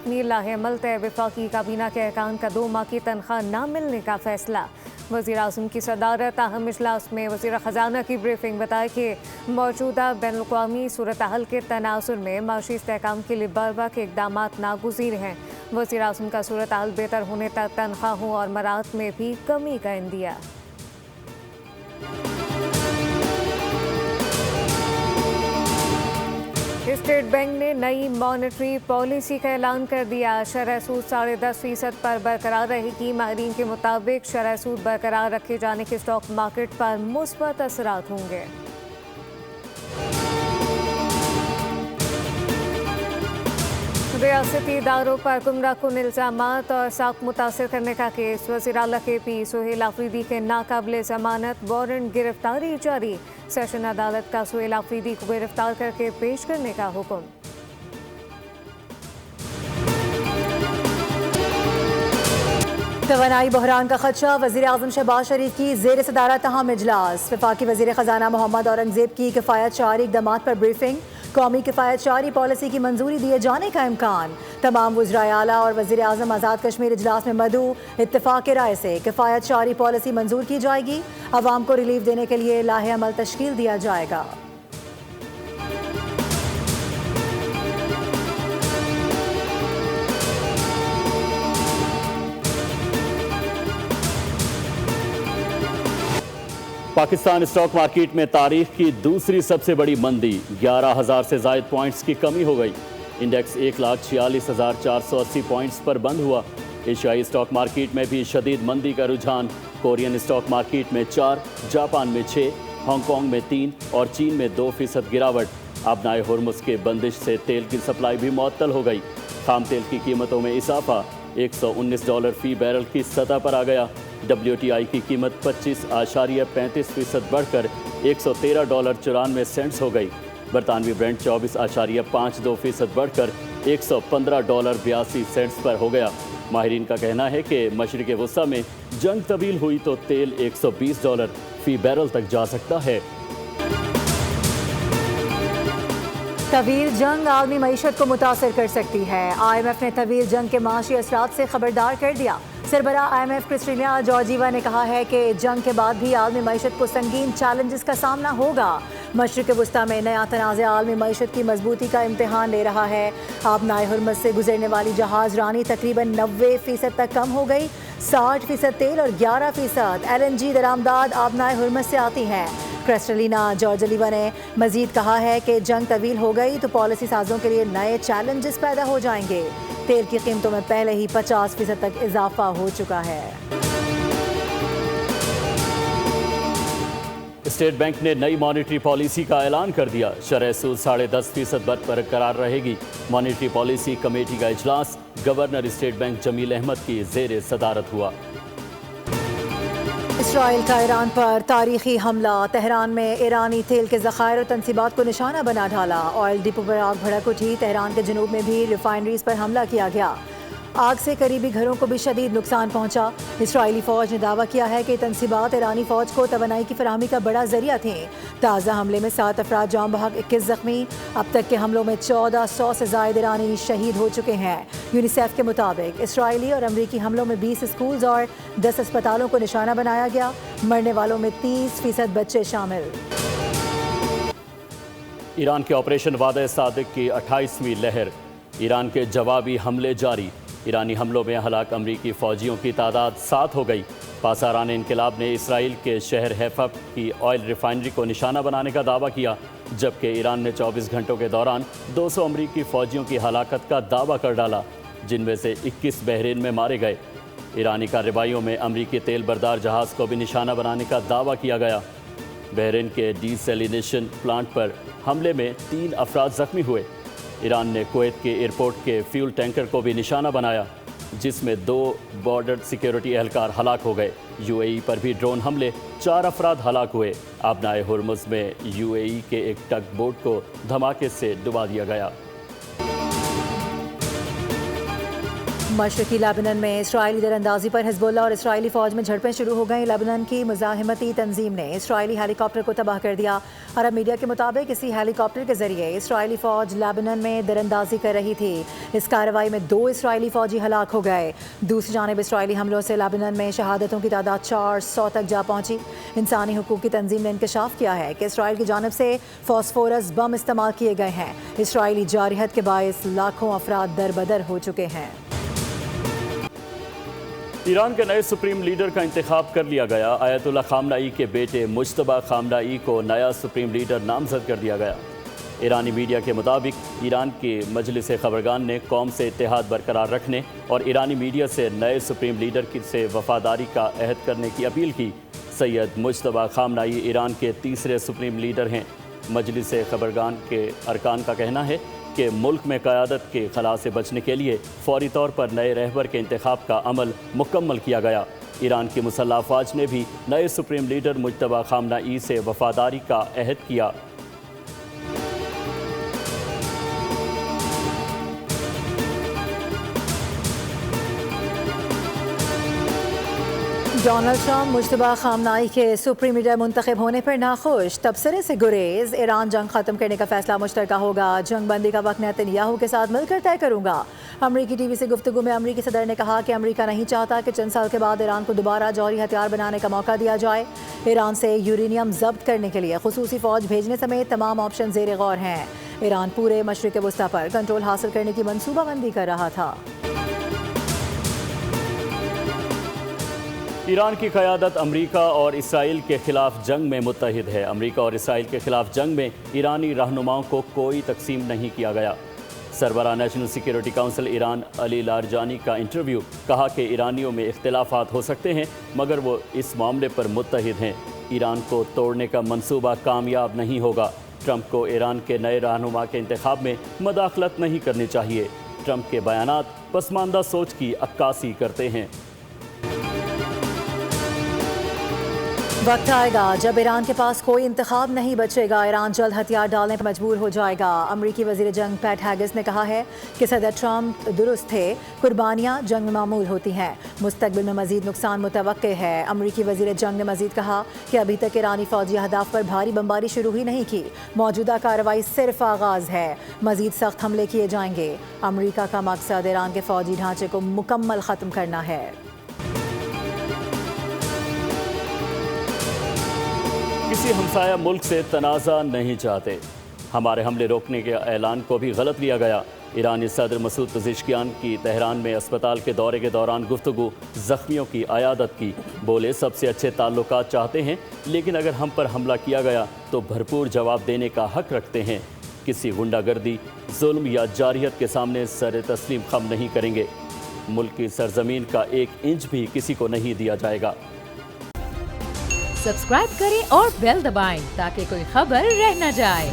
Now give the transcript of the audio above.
तकमील लाहेअमल तय वफाकी काबीना के अरकान का 2 माह की तनख्वाह न मिलने का फैसला। वज़ीर आज़म की सदारत अहम इजलास में वज़ीर ख़जाना की ब्रीफिंग बताया कि मौजूदा बैनुल-अक़वामी सूरत हाल के तनाज़ुर में माशी इस्तेहकाम के लिए बर्वक्त इक़दामात नागुज़ीर हैं। वज़ीर आज़म का सूरत हाल बेहतर होने तक तनख्वाहों और मराहत में भी कमी का इंदिया। स्टेट बैंक ने नई मॉनेटरी पॉलिसी का ऐलान कर दिया। शरह सूद 10.5% पर बरकरार रहेगी। माहिरीन के मुताबिक शरह सूद बरकरार रखे जाने के स्टॉक मार्केट पर मुस्बत असरात होंगे। रियासती इदारों पर गुमराहकुन इल्ज़ामात और साख मुतासर करने का केस। वज़ीर आला KP सुहेल आफरीदी के नाकाबिले ज़मानत वारंट गिरफ्तारी जारी। सेशन अदालत का सुहेल आफरीदी को गिरफ्तार करके पेश करने का हुक्म। तवानाई बहरान का खदशा। वज़ीर आज़म शहबाज शरीफ की ज़ेर सदारत अहम इजलास। वफाकी वज़ीर ख़जाना मोहम्मद औरंगज़ेब की किफ़ायत शारी इक़दामात पर ब्रीफिंग। कौमी किफ़ायत शारी पॉलिसी की मंजूरी दिए जाने का इम्कान। तमाम वज़राए आला और वज़ीर आज़म आज़ाद कश्मीर इजलास में मदऊ। इत्तेफ़ाक़ राय से किफ़ायत शारी पॉलिसी मंजूर की जाएगी। अवाम को रिलीफ देने के लिए लाहे-अमल तश्कील दिया जाएगा। पाकिस्तान स्टॉक मार्केट में तारीख की दूसरी सबसे बड़ी मंदी। 11,000 से ज़ायद पॉइंट्स की कमी हो गई। इंडेक्स 1,46,480 पॉइंट्स पर बंद हुआ। एशियाई स्टॉक मार्केट में भी शदीद मंदी का रुझान। कोरियन स्टॉक मार्केट में 4, जापान में 6, हांगकांग में 3 और चीन में 2% गिरावट। आबनाए हुर्मुज़ के बंदिश से तेल की सप्लाई भी मुअत्तल हो गई। खाम तेल की कीमतों में इजाफा $119 फी बैरल की सतह पर आ गया। WTI की कीमत 25.35% बढ़कर $113.94 हो गई। बरतानवी ब्रेंट 24.52% बढ़कर $115.82 पर हो गया। माहिरीन का कहना है कि मशरिक़ वस्ता में जंग तवील हुई तो तेल $120 फी बैरल तक जा सकता है। तवील जंग आलमी मईशत को मुतासर कर सकती है। IMF ने तवील जंग के माशी असरात से खबरदार कर दिया। सरबरा IMF क्रिस्टीना जॉर्जीवा ने कहा है कि जंग के बाद भी आलमी मईशत को संगीन चैलेंजेस का सामना होगा। मशरिक़ वस्ता में नया तनाज़ आलमी मईशत की मजबूती का इम्तिहान ले रहा है। आबनाए हुर्मुज़ से गुजरने वाली जहाज़ रानी तकरीबन 90% तक कम हो गई। 60% तेल और 11% LNG दरामदाद आबनाए हुर्मुज़ से आती हैं। क्रिस्टलिना जॉर्जीवा ने मजीद कहा है कि जंग तवील हो गई तो पॉलिसी साजों के लिए नए चैलेंजेस पैदा हो जाएंगे। तेल की कीमतों में पहले ही 50% तक इजाफा हो चुका है। स्टेट बैंक ने नई मॉनेटरी पॉलिसी का ऐलान कर दिया। शरह सूद 10.5% बरकरार रहेगी। मॉनेटरी पॉलिसी कमेटी का इजलास governor State Bank Jamil Ahmed की ज़ेर सदारत हुआ। इसराइल का ईरान पर तारीखी हमला। तेहरान में ईरानी तेल के ज़खायर और तनसीबात को निशाना बना डाला। ऑयल डिपो पर आग भड़क उठी। तेहरान के जनूब में भी रिफाइनरीज पर हमला किया गया। आग से करीबी घरों को भी शदीद नुकसान पहुंचा। इसराइली फ़ौज ने दावा किया है कि तनसीबात ईरानी फ़ौज को तवानाई की फराहमी का बड़ा जरिया थे। ताज़ा हमले में 7 अफराद जाम बहक, 21 ज़ख्मी। अब तक के हमलों में 1400 से ज़ायद ईरानी शहीद हो चुके हैं। यूनिसेफ के मुताबिक इसराइली और अमरीकी हमलों में 20 स्कूल्स और 10 अस्पतालों को निशाना बनाया गया। मरने वालों में 30% बच्चे शामिल। ईरान के ऑपरेशन वादे सादिक की 28वीं लहर। ईरान के जवाबी हमले जारी। ईरानी हमलों में हलाक अमरीकी फ़ौजियों की तादाद 7 हो गई। पासारान इनकलाब ने इसराइल के शहर हैफा की ऑयल रिफाइनरी को निशाना बनाने का दावा किया, जबकि ईरान ने 24 घंटों के दौरान 200 अमरीकी फ़ौजियों की हलाकत का दावा कर डाला, जिनमें से 21 बहरीन में मारे गए। ईरानी कार्रवाइयों में अमरीकी तेल बरदार जहाज़ को भी निशाना बनाने का दावा किया गया। बहरीन के डीसैलिनेशन प्लांट पर हमले में 3 अफराद ज़ख्मी हुए। ईरान ने कुवैत के एयरपोर्ट के फ्यूल टैंकर को भी निशाना बनाया, जिसमें 2 बॉर्डर सिक्योरिटी एहलकार हलाक हो गए। UAE पर भी ड्रोन हमले, 4 अफराद हलाक हुए। आबनाए हुर्मुज़ में UAE के एक टग बोट को धमाके से डुबा दिया गया। मशरकी लेबनान में इसराइली दरअंदाजी पर हिजबुल्लाह और इसराइली फ़ौज में झड़पें शुरू हो गईं। लेबनान की मुजाहिमती तंजीम ने इसराइली हेलीकॉप्टर को तबाह कर दिया। अरब मीडिया के मुताबिक इसी हेलीकॉप्टर के जरिए इसराइली फ़ौज लेबनान में दरअंदाजी कर रही थी। इस कार्रवाई में 2 इसराइली फ़ौजी हलाक हो गए। दूसरी जानिब इसराइली हमलों से लेबनान में शहादतों की तादाद 400 तक जा पहुंची। इंसानी हुकूक की तंजीम ने इंकशाफ किया है कि इसराइल की जानिब से फॉस्फोरस बम इस्तेमाल किए गए हैं। इसराइली जारहत के बायस लाखों अफराद दरबदर हो चुके हैं। ईरान के नए सुप्रीम लीडर का इंतखाब कर लिया गया। आयतुल्लाह खामनाई के बेटे मुज्तबा खामनाई को नया सुप्रीम लीडर नामजद कर दिया गया। ईरानी मीडिया के मुताबिक ईरान के मजलिस खबरगान ने कौम से इत्तेहाद बरकरार रखने और ईरानी मीडिया से नए सुप्रीम लीडर से वफादारी का अहद करने की अपील की। सैयद मुज्तबा खामनाई ईरान के तीसरे सुप्रीम लीडर हैं। मजलिस खबरगान के अरकान का कहना है कि मुल्क में क़यादत के खला से बचने के लिए फौरी तौर पर नए रहबर के इंतखाब का अमल मुकम्मल किया गया। ईरान की मुसल्लह अफ़वाज ने भी नए सुप्रीम लीडर मुज्तबा खामनाई से वफादारी का अहद किया। डोनाल्ड ट्रंप मुज्तबा खामनाई के सुप्रीम लीडर मुंतखब होने पर नाखुश। तबसरे से गुरेज। ईरान जंग ख़त्म करने का फैसला मुश्तरका होगा। जंग बंदी का वक्त नेतन्याहू के साथ मिलकर तय करूंगा। अमरीकी टीवी से गुफ्तगू में अमरीकी सदर ने कहा कि अमरीका नहीं चाहता कि चंद साल के बाद ईरान को दोबारा जौहरी हथियार बनाने का मौका दिया जाए। ईरान से यूरेनियम जब्त करने के लिए खुसूसी फ़ौज भेजने समेत तमाम ऑप्शन ज़ेर गौर हैं। ईरान पूरे मशरिक़ वस्ता पर कंट्रोल हासिल करने की मनसूबाबंदी कर रहा था। ईरान की क़यादत अमरीका और इसराइल के खिलाफ जंग में मुत्तहिद है। अमरीका और इसराइल के खिलाफ जंग में ईरानी रहनुमाओं को कोई तकसीम नहीं किया गया। सरबराह national security council Iran Ali Larijani का इंटरव्यू। कहा कि ईरानियों में इख्तिलाफात हो सकते हैं मगर वो इस मामले पर मुत्तहिद हैं। ईरान को तोड़ने का मंसूबा कामयाब नहीं होगा। ट्रंप को ईरान के नए रहनुमा के इंतखाब में मदाखलत नहीं करनी चाहिए। ट्रंप के बयानात पसमानदा सोच की अक्कासी करते हैं। वक्त आएगा जब ईरान के पास कोई इंतखाब नहीं बचेगा। ईरान जल्द हथियार डालने पर मजबूर हो जाएगा। अमरीकी वज़ीर जंग पैट हैगिस ने कहा है कि सदर ट्रंप दुरुस्त थे। कुर्बानियाँ जंग में मामूल होती हैं। मुस्तकबिल में मज़ीद नुकसान मुतवक्के है। अमरीकी वज़ीर जंग ने मज़ीद कहा कि अभी तक ईरानी फ़ौजी अहदाफ पर भारी बमबारी शुरू ही नहीं की। मौजूदा कार्रवाई सिर्फ आगाज़ है। मज़ीद सख्त हमले किए जाएंगे। अमरीका का मकसद ईरान के फ़ौजी ढांचे को मुकम्मल ख़त्म करना है। किसी हमसाया मुल्क से तनाज़ा नहीं चाहते। हमारे हमले रोकने के ऐलान को भी गलत लिया गया। ईरानी सदर मसूद पज़ेश्कियान की तेहरान में अस्पताल के दौरे के दौरान गुफ्तगू। ज़ख्मियों की अयादत की। बोले सबसे अच्छे ताल्लुकात चाहते हैं लेकिन अगर हम पर हमला किया गया तो भरपूर जवाब देने का हक रखते हैं। किसी गुंडागर्दी, जुल्म या जारियत के सामने सर तस्लीम खम नहीं करेंगे। मुल्क की सरजमीन का 1 इंच भी किसी को नहीं दिया जाएगा। सब्सक्राइब करें और बेल दबाएं ताकि कोई खबर रह न जाए।